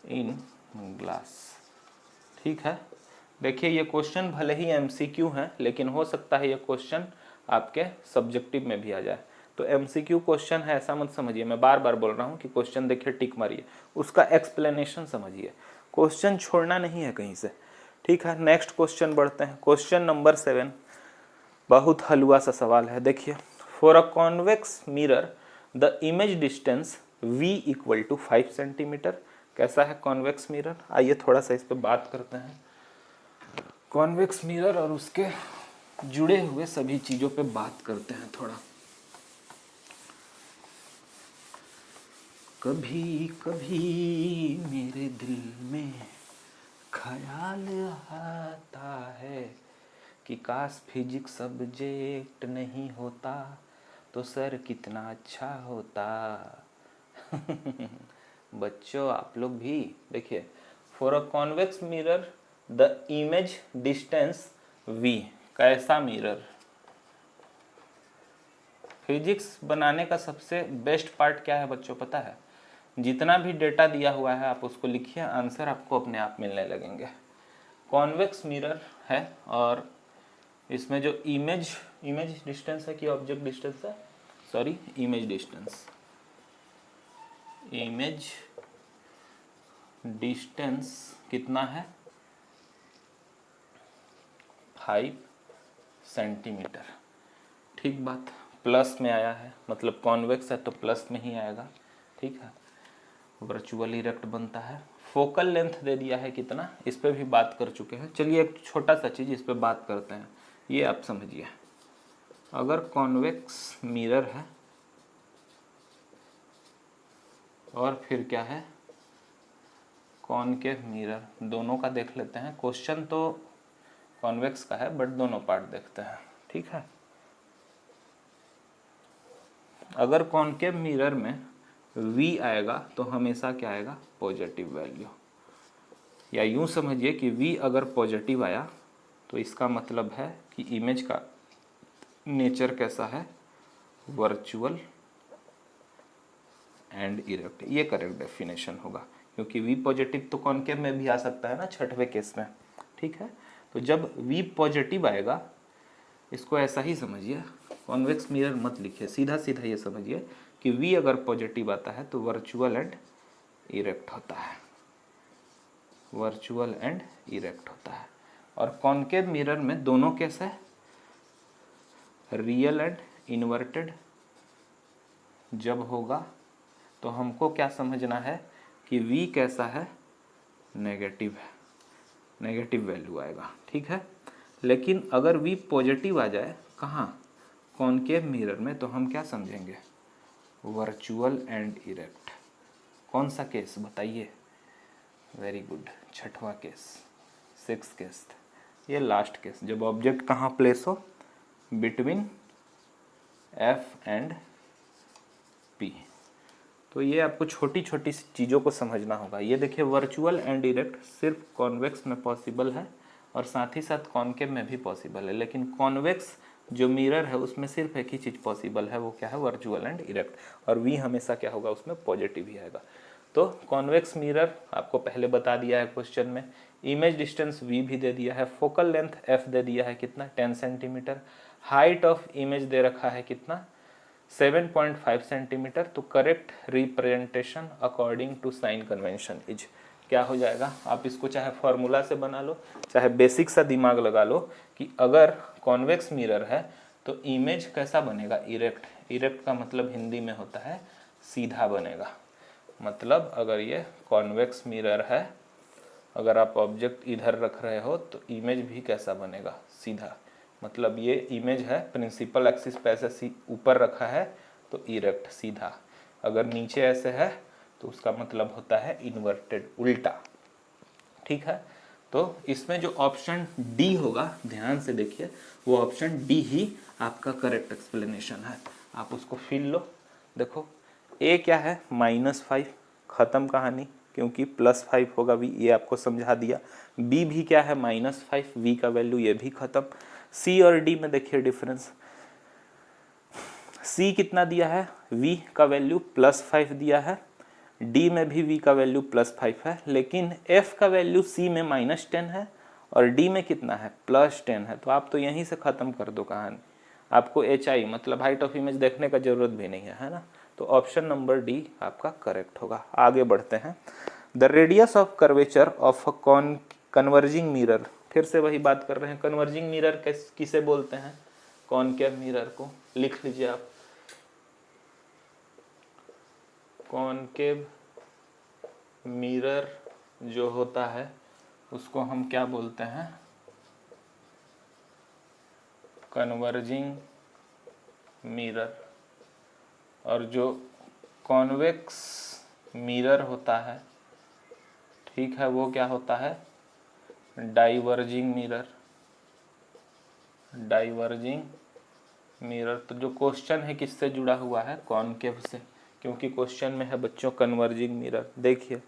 in glass. ठीक है, देखिए ये क्वेश्चन भले ही एमसीक्यू है, लेकिन हो सकता है ये क्वेश्चन आपके सब्जेक्टिव में भी आ जाए। तो एमसीक्यू क्वेश्चन है ऐसा मत समझिए, मैं बार बार बोल रहा हूँ कि क्वेश्चन देखिए टिक मारिए, उसका एक्सप्लेनेशन समझिए, क्वेश्चन छोड़ना नहीं है कहीं से। ठीक है, नेक्स्ट क्वेश्चन बढ़ते हैं। क्वेश्चन नंबर 7, बहुत हलवा सा सवाल है। देखिए, for a convex mirror the image distance v = 5 centimetre. कैसा है कॉन्वेक्स मिरर? आइए थोड़ा सा इस पर बात करते हैं। कॉन्वेक्स मिरर और उसके जुड़े हुए सभी चीज़ों पे बात करते हैं थोड़ा। कभी कभी मेरे दिल में ख्याल आता है कि काश फिजिक्स सब्जेक्ट नहीं होता तो सर कितना अच्छा होता। बच्चों आप लोग भी देखिए, for a convex mirror the image distance v। कैसा मिरर? फिजिक्स बनाने का सबसे बेस्ट पार्ट क्या है बच्चों पता है? जितना भी डेटा दिया हुआ है आप उसको लिखिए, आंसर आपको अपने आप मिलने लगेंगे। कॉन्वेक्स मिरर है और इसमें जो इमेज डिस्टेंस है कि ऑब्जेक्ट डिस्टेंस है, सॉरी इमेज डिस्टेंस कितना है 5 सेंटीमीटर। ठीक बात, प्लस में आया है मतलब कॉन्वेक्स है तो प्लस में ही आएगा। ठीक है, वर्चुअल इरेक्ट बनता है। फोकल लेंथ दे दिया है कितना, इस पे भी बात कर चुके हैं। चलिए एक छोटा सा चीज़ इस पे बात करते हैं, ये आप समझिए। अगर कॉन्वेक्स मिरर है और फिर क्या है कॉनकेव मिरर, दोनों का देख लेते हैं। क्वेश्चन तो कॉन्वेक्स का है बट दोनों पार्ट देखते हैं। ठीक है, अगर कॉनकेव मिरर में V आएगा तो हमेशा क्या आएगा पॉजिटिव वैल्यू, या यूं समझिए कि V अगर पॉजिटिव आया तो इसका मतलब है कि इमेज का नेचर कैसा है वर्चुअल एंड इरेक्ट। ये करेक्ट डेफिनेशन होगा क्योंकि V पॉजिटिव तो कॉनकेव में भी आ सकता है ना छठवें केस में। ठीक है, तो जब V पॉजिटिव आएगा इसको ऐसा ही समझिए, कॉन्वेक्स मिरर मत लिखिए, सीधा सीधा ये समझिए कि V अगर पॉजिटिव आता है तो वर्चुअल एंड इरेक्ट होता है, वर्चुअल एंड इरेक्ट होता है। और कॉनकेव मिरर में दोनों केस है, रियल एंड इन्वर्टेड जब होगा तो हमको क्या समझना है कि V कैसा है नेगेटिव है, नेगेटिव वैल्यू आएगा। ठीक है, लेकिन अगर V पॉजिटिव आ जाए कहाँ कॉनकेव मिरर में तो हम क्या समझेंगे वर्चुअल एंड इरेक्ट। कौन सा केस बताइए, वेरी गुड, छठवां केस, 6th केस, ये लास्ट केस जब ऑब्जेक्ट कहाँ प्लेस हो बिटवीन F एंड P। तो ये आपको छोटी छोटी चीज़ों को समझना होगा। ये देखिए वर्चुअल एंड इरेक्ट सिर्फ कॉन्वेक्स में पॉसिबल है और साथ ही साथ कॉनकेव में भी पॉसिबल है, लेकिन कॉन्वेक्स जो मिरर है उसमें सिर्फ एक ही चीज़ पॉसिबल है, वो क्या है वर्चुअल एंड इरेक्ट, और V हमेशा क्या होगा उसमें पॉजिटिव ही आएगा। तो कॉन्वेक्स मिरर आपको पहले बता दिया है क्वेश्चन में, इमेज डिस्टेंस V भी दे दिया है, फोकल लेंथ F दे दिया है कितना 10 सेंटीमीटर, हाइट ऑफ इमेज दे रखा है कितना 7.5 सेंटीमीटर। तो correct representation according to sign convention is क्या हो जाएगा, आप इसको चाहे फॉर्मूला से बना लो चाहे बेसिक सा दिमाग लगा लो कि अगर कॉन्वेक्स मिरर है तो इमेज कैसा बनेगा इरेक्ट। इरेक्ट का मतलब हिंदी में होता है सीधा बनेगा। मतलब अगर ये कॉन्वेक्स मिरर है, अगर आप ऑब्जेक्ट इधर रख रहे हो तो इमेज भी कैसा बनेगा सीधा। मतलब ये इमेज है प्रिंसिपल एक्सिस पे ऐसे ऊपर रखा है तो इरेक्ट सीधा, अगर नीचे ऐसे है तो उसका मतलब होता है इन्वर्टेड उल्टा। ठीक है, तो इसमें जो ऑप्शन डी होगा ध्यान से देखिए, वो ऑप्शन डी ही आपका करेक्ट एक्सप्लेनेशन है। आप उसको फिल लो, देखो ए क्या है -5, खत्म कहानी, क्योंकि +5 होगा V, ये आपको समझा दिया। बी भी क्या है -5, V का वैल्यू, ये भी खत्म। सी और डी में देखिए डिफरेंस, सी कितना दिया है V का वैल्यू +5 दिया है, डी में भी V का वैल्यू +5 है, लेकिन F का वैल्यू C में -10 है और D में कितना है +10 है। तो आप तो यहीं से ख़त्म कर दो कहानी, आपको HI मतलब हाइट ऑफ इमेज देखने का जरूरत भी नहीं है, है ना। तो ऑप्शन नंबर डी आपका करेक्ट होगा। आगे बढ़ते हैं, the radius of curvature of a converging mirror, फिर से वही बात कर रहे हैं, कन्वर्जिंग मिरर किसे बोलते हैं, कॉनकेव मिरर को, लिख लीजिए आप, कॉनकेव मिरर जो होता है उसको हम क्या बोलते हैं कन्वर्जिंग मिरर, और जो कॉन्वेक्स मिरर होता है, ठीक है, वो क्या होता है डाइवर्जिंग मिरर, डाइवर्जिंग मिरर। तो जो क्वेश्चन है किससे जुड़ा हुआ है कॉनकेव से, क्योंकि क्वेश्चन में है बच्चों कन्वर्जिंग मिरर। देखिए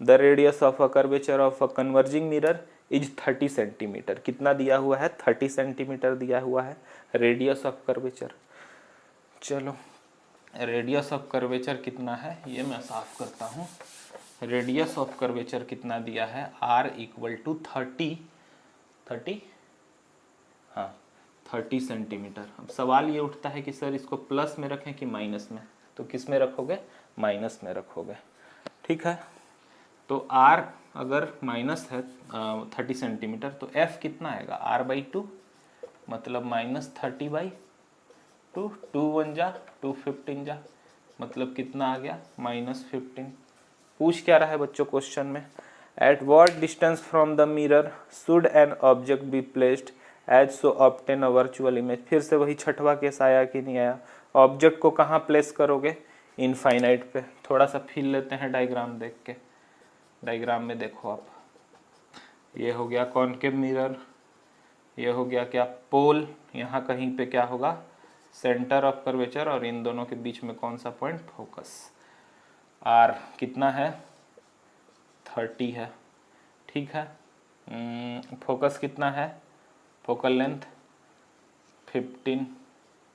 the radius of a curvature of a converging mirror is 30 centimetre, कितना दिया हुआ है 30 सेंटीमीटर दिया हुआ है रेडियस ऑफ कर्वेचर। चलो रेडियस ऑफ कर्वेचर कितना है ये मैं साफ करता हूँ। रेडियस ऑफ कर्वेचर कितना दिया है, r इक्वल टू 30 हाँ 30 सेंटीमीटर। अब सवाल ये उठता है कि सर इसको प्लस में रखें कि माइनस में, तो किस में रखोगे, माइनस में रखोगे। ठीक है, तो r अगर माइनस है 30 सेंटीमीटर तो f कितना आएगा, r/2 मतलब -30/2, 2 1 जा 2 15 जा, मतलब कितना आ गया, -15। पूछ क्या रहा है बच्चों क्वेश्चन में, at what distance from the mirror should an object be placed as so obtain a virtual image. फिर से वही छठवा केस आया कि नहीं आया, ऑब्जेक्ट को कहाँ प्लेस करोगे, इनफाइनाइट पे। थोड़ा सा फील लेते हैं डायग्राम देख के। डायग्राम में देखो आप, ये हो गया कॉनकेव मिरर, ये हो गया क्या, पोल, यहाँ कहीं पे क्या होगा, सेंटर ऑफ कर्वेचर, और इन दोनों के बीच में कौन सा पॉइंट, फोकस। आर कितना है, 30 है। ठीक है, फोकस कितना है, फोकल लेंथ 15।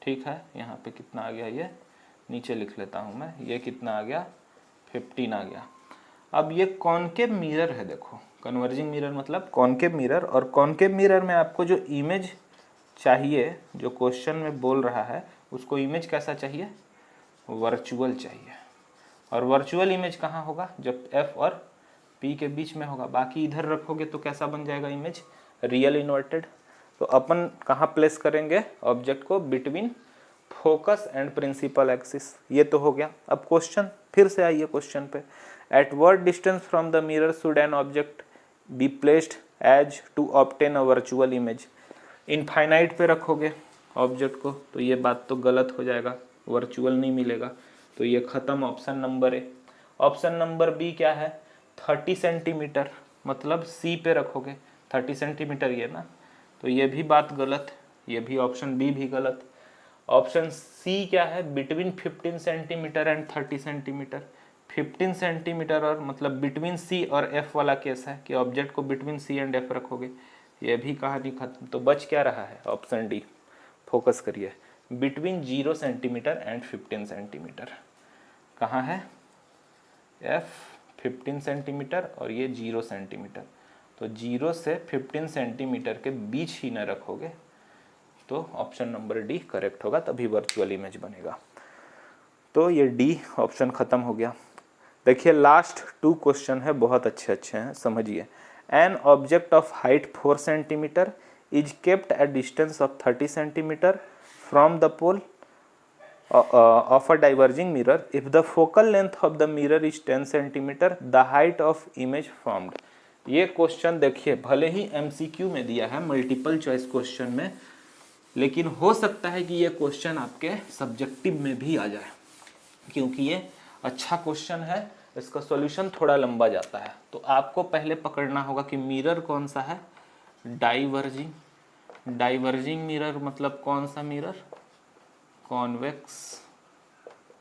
ठीक है, यहाँ पे कितना आ गया, ये नीचे लिख लेता हूँ मैं, ये कितना आ गया, 15 आ गया। अब ये कॉनकेव मिरर है, देखो कन्वर्जिंग मिरर मतलब कॉनकेव मिरर, और कॉनकेव मिरर में आपको जो इमेज चाहिए, जो क्वेश्चन में बोल रहा है उसको इमेज कैसा चाहिए, वर्चुअल चाहिए। और वर्चुअल इमेज कहाँ होगा, जब f और p के बीच में होगा। बाकी इधर रखोगे तो कैसा बन जाएगा इमेज, रियल इन्वर्टेड। तो अपन कहाँ प्लेस करेंगे ऑब्जेक्ट को, between focus and principal axis. ये तो हो गया। अब क्वेश्चन फिर से आइए क्वेश्चन पे, at what distance from the mirror should an object be placed as to obtain a virtual image. Infinite पे रखोगे ऑब्जेक्ट को तो ये बात तो गलत हो जाएगा, वर्चुअल नहीं मिलेगा, तो ये खत्म option number A. Option number B क्या है, 30 सेंटीमीटर, मतलब सी पे रखोगे, 30 सेंटीमीटर ये ना, तो ये भी बात गलत, ये भी ऑप्शन बी भी गलत। ऑप्शन सी क्या है, between 15 centimetre and 30 centimetre. 15 centimetre और मतलब बिटवीन सी और एफ वाला केस है कि ऑब्जेक्ट को बिटवीन सी एंड एफ रखोगे, ये भी कहानी खत्म। तो बच क्या रहा है, ऑप्शन डी, फोकस करिए, बिटवीन 0 सेंटीमीटर एंड 15 सेंटीमीटर। कहाँ है, एफ 15 सेंटीमीटर और ये 0 सेंटीमीटर, तो 0 से 15 सेंटीमीटर के बीच ही न रखोगे, तो ऑप्शन नंबर डी करेक्ट होगा, तभी वर्चुअल इमेज बनेगा। तो ये डी ऑप्शन खत्म हो गया। देखिए लास्ट 2 क्वेश्चन है, बहुत अच्छे हैं, समझिए। An object of height 4 centimetre is kept at distance of 30 centimetre from the pole of a diverging mirror. If the focal length of the mirror is 10 centimeter, the height of image formed. ये question देखिए, भले ही MCQ में दिया है, multiple choice question में, लेकिन हो सकता है कि ये क्वेश्चन आपके सब्जेक्टिव में भी आ जाए, क्योंकि ये अच्छा क्वेश्चन है, इसका सॉल्यूशन थोड़ा लंबा जाता है। तो आपको पहले पकड़ना होगा कि मिरर कौन सा है, डाइवर्जिंग। डाइवर्जिंग मिरर मतलब कौन सा मिरर, कॉन्वेक्स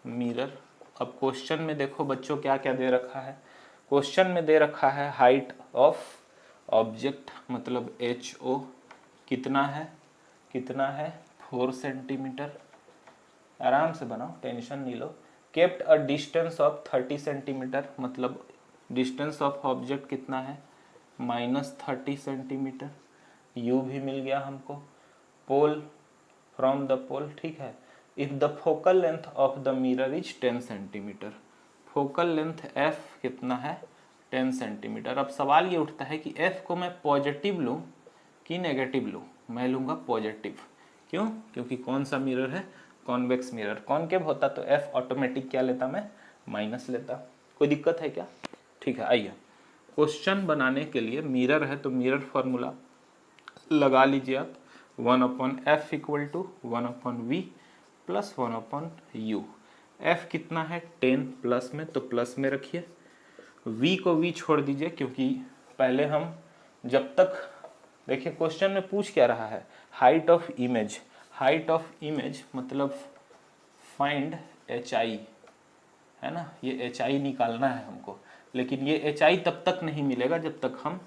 मिरर। अब क्वेश्चन में देखो बच्चों क्या क्या दे रखा है, क्वेश्चन में दे रखा है हाइट ऑफ ऑब्जेक्ट मतलब HO कितना है, 4 सेंटीमीटर। आराम से बनाओ, टेंशन नहीं लो। Kept a distance of 30 centimetre मतलब डिस्टेंस ऑफ ऑब्जेक्ट कितना है, -30 सेंटीमीटर। U भी मिल गया हमको। पोल, फ्रॉम द पोल, ठीक है। If the focal length of the mirror is 10 centimetre, focal length f कितना है, 10 सेंटीमीटर। अब सवाल ये उठता है कि f को मैं पॉजिटिव लूँ कि नेगेटिव लूँ, मैं लूँगा पॉजिटिव। क्यों, क्योंकि कौन सा मिरर है, कॉन्वेक्स मिरर। कॉनकेव होता तो f ऑटोमेटिक क्या लेता मैं, माइनस लेता। कोई दिक्कत है क्या, ठीक है। आइए क्वेश्चन बनाने के लिए मिरर है तो मिरर फॉर्मूला लगा लीजिए आप, 1/f equal to 1/v plus 1/u। f कितना है 10 प्लस में, तो प्लस में रखिए। v को v छोड़ दीजिए, क्योंकि पहले हम जब तक, देखिए क्वेश्चन में पूछ क्या रहा है, height of image. Height of image मतलब फाइंड HI, है ना, ये HI निकालना है हमको। लेकिन ये HI तब तक नहीं मिलेगा जब तक हम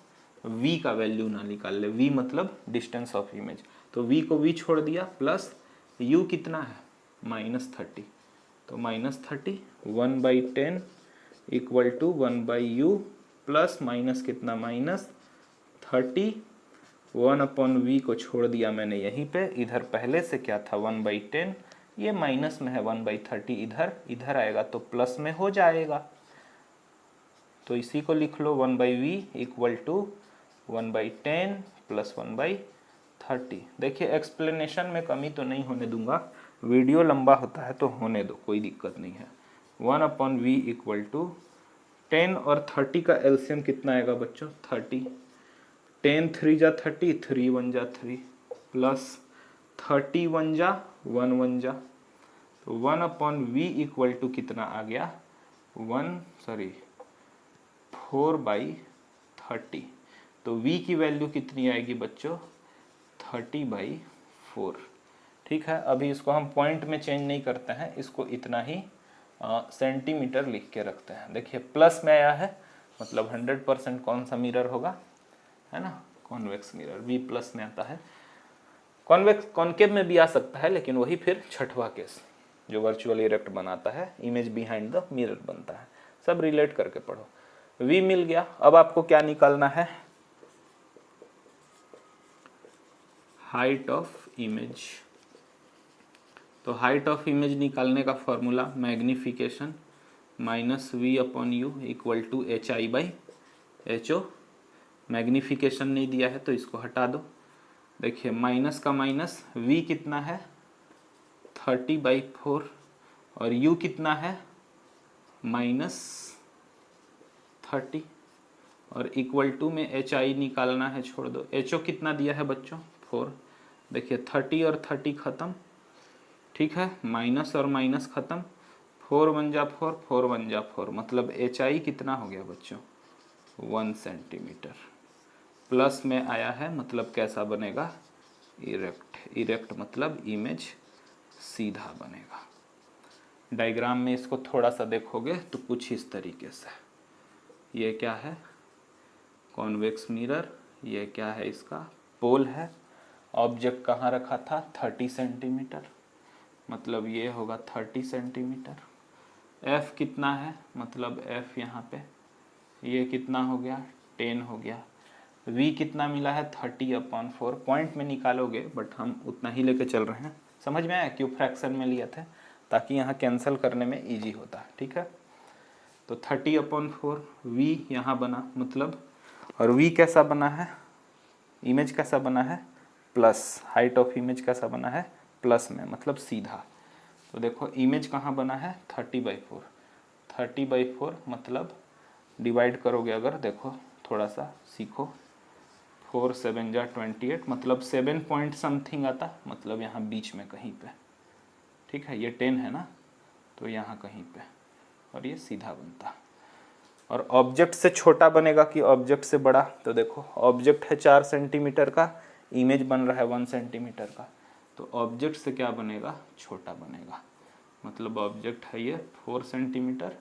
v का वैल्यू ना निकाल ले। v मतलब डिस्टेंस ऑफ इमेज, तो v को v छोड़ दिया, प्लस u कितना है, -30। तो -30, 1/10 equal to 1/u plus minus कितना, -30, 1/v को छोड़ दिया मैंने यहीं पे, इधर पहले से क्या था 1/10, ये माइनस में है 1/30, इधर आएगा तो प्लस में हो जाएगा, तो इसी को लिख लो 1/v इक्वल टू 1/10 प्लस 1/30। देखिए एक्सप्लेनेशन में कमी तो नहीं होने दूंगा, वीडियो लंबा होता है तो होने दो, कोई दिक्कत नहीं है। 1/v इक्वल टू 10 और 30 का एलसीएम कितना आएगा बच्चों, 30, 10 3 जा 30, 3 1 जा 3 प्लस 30 1 जा 1 1 जा, तो 1/v इक्वल टू कितना आ गया, 4/30। तो v की वैल्यू कितनी आएगी बच्चों, 30/4। ठीक है, अभी इसको हम पॉइंट में चेंज नहीं करते हैं, इसको इतना ही सेंटीमीटर लिख के रखते हैं। देखिए प्लस में आया है मतलब 100% कौन सा मिरर होगा, है ना, कॉन्वेक्स मिरर, v प्लस में आता है। कॉन्वेक्स कॉन्केव में भी आ सकता है, लेकिन वही फिर छठवां केस जो वर्चुअल इरेक्ट बनाता है, इमेज बिहाइंड द मिरर बनता है। सब रिलेट करके पढ़ो। v मिल गया, अब आपको क्या निकालना है, हाइट ऑफ इमेज। तो हाइट ऑफ इमेज निकालने का formula magnification -v/u equal to hi/ho। Magnification नहीं दिया है तो इसको हटा दो। देखिए माइनस का माइनस, v कितना है 30/4 और u कितना है -30 और इक्वल टू में hi निकालना है, छोड़ दो। ho कितना दिया है बच्चों 4। देखिए 30 और 30 खत्म, ठीक है, माइनस और माइनस खत्म, 4 1 जा 4, 4 1 जा 4, मतलब hi कितना हो गया बच्चों 1 सेंटीमीटर। प्लस में आया है मतलब कैसा बनेगा, इरेक्ट। इरेक्ट मतलब इमेज सीधा बनेगा। डायग्राम में इसको थोड़ा सा देखोगे तो कुछ इस तरीके से, ये क्या है कॉन्वेक्स मिरर, ये क्या है इसका पोल है, ऑब्जेक्ट कहाँ रखा था 30 सेंटीमीटर, मतलब ये होगा 30 सेंटीमीटर। f कितना है, मतलब f यहाँ पे ये कितना हो गया 10 हो गया। v कितना मिला है 30/4, पॉइंट में निकालोगे बट हम उतना ही लेके चल रहे हैं, समझ में आया, क्यों फ्रैक्शन में लिए थे ताकि यहाँ कैंसिल करने में इजी होता है। ठीक है, तो 30/4 v यहाँ बना मतलब, और v कैसा बना है, इमेज कैसा बना है प्लस, हाइट ऑफ इमेज कैसा बना है प्लस में, मतलब सीधा। तो देखो इमेज कहाँ बना है 30/4, 30/4 मतलब डिवाइड करोगे अगर, देखो थोड़ा सा सीखो, 4 7 जा 28, मतलब 7 पॉइंट समथिंग आता, मतलब यहाँ बीच में कहीं पे। ठीक है, ये 10 है ना, तो यहाँ कहीं पे, और ये सीधा बनता। और ऑब्जेक्ट से छोटा बनेगा कि ऑब्जेक्ट से बड़ा, तो देखो ऑब्जेक्ट है 4 सेंटीमीटर का, इमेज बन रहा है 1 सेंटीमीटर का, तो ऑब्जेक्ट से क्या बनेगा छोटा बनेगा, मतलब ऑब्जेक्ट है ये 4 सेंटीमीटर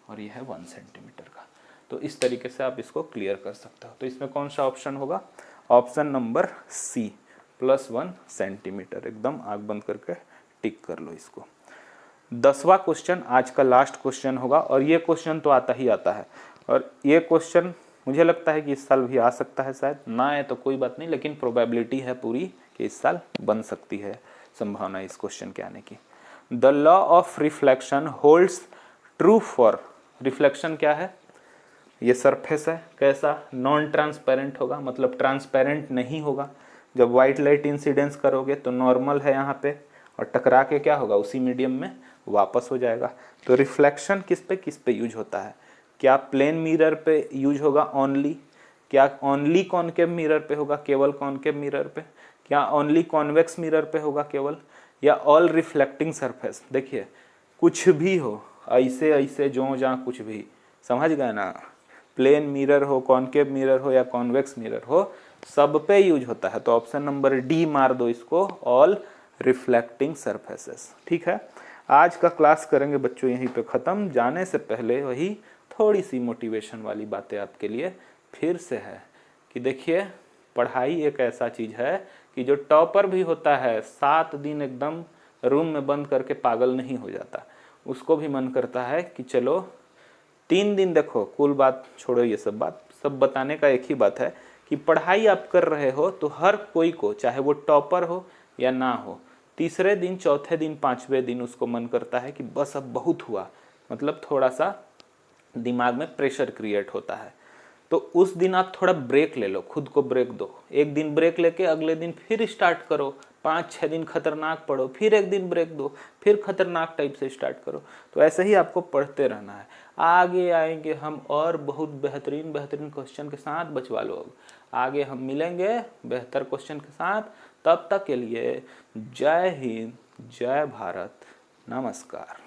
और ये है 1 सेंटीमीटर का। तो इस तरीके से आप इसको क्लियर कर सकते हो। तो इसमें कौन सा ऑप्शन होगा, ऑप्शन नंबर सी, +1 सेंटीमीटर। एकदम आँख बंद करके टिक कर लो इसको। 10वां क्वेश्चन आज का लास्ट क्वेश्चन होगा, और ये क्वेश्चन तो आता ही आता है, और ये क्वेश्चन मुझे लगता है कि इस साल भी आ सकता है, शायद ना आए तो कोई बात नहीं, लेकिन प्रोबेबिलिटी है पूरी कि इस साल बन सकती है, संभावना इस क्वेश्चन के आने की। The law of reflection holds true for, reflection क्या है, ये सरफेस है, कैसा नॉन ट्रांसपेरेंट होगा, मतलब ट्रांसपेरेंट नहीं होगा। जब व्हाइट लाइट इंसिडेंस करोगे तो नॉर्मल है यहाँ पे, और टकरा के क्या होगा उसी मीडियम में वापस हो जाएगा। तो रिफ्लेक्शन किस पे यूज होता है, क्या प्लेन मिरर पे यूज होगा ओनली, क्या ओनली कॉनकेव मिरर पे होगा, केवल कॉनकेव मिरर पे, क्या ओनली कॉन्वेक्स मिरर पे होगा केवल, या ऑल रिफ्लेक्टिंग सरफेस। देखिए कुछ भी हो, ऐसे ऐसे जो जहाँ कुछ भी, समझ गए ना, प्लेन मिरर हो, कॉनकेव मिरर हो या कॉन्वेक्स मिरर हो, सब पे यूज होता है। तो ऑप्शन नंबर डी मार दो इसको, ऑल रिफ्लेक्टिंग सरफेसेस। ठीक है, आज का क्लास करेंगे बच्चों यहीं पे ख़त्म। जाने से पहले वही थोड़ी सी मोटिवेशन वाली बातें आपके लिए फिर से है कि देखिए पढ़ाई एक ऐसा चीज़ है कि जो टॉपर भी होता है 7 दिन एकदम रूम में बंद करके पागल नहीं हो जाता, उसको भी मन करता है कि चलो 3 दिन, देखो कुल बात छोड़ो, ये सब बात सब बताने का एक ही बात है कि पढ़ाई आप कर रहे हो तो हर कोई को, चाहे वो टॉपर हो या ना हो, तीसरे दिन, चौथे दिन, पांचवें दिन उसको मन करता है कि बस अब बहुत हुआ, मतलब थोड़ा सा दिमाग में प्रेशर क्रिएट होता है। तो उस दिन आप थोड़ा ब्रेक ले लो, खुद को ब्रेक दो। एक दिन ब्रेक लेके अगले दिन फिर स्टार्ट करो, 5-6 दिन खतरनाक पढ़ो, फिर एक दिन ब्रेक दो, फिर खतरनाक टाइप से स्टार्ट करो। तो ऐसे ही आपको पढ़ते रहना है। आगे आएंगे हम और बहुत बेहतरीन बेहतरीन क्वेश्चन के साथ। बचवा लो, अब आगे हम मिलेंगे बेहतर क्वेश्चन के साथ। तब तक के लिए जय हिंद, जय भारत, नमस्कार।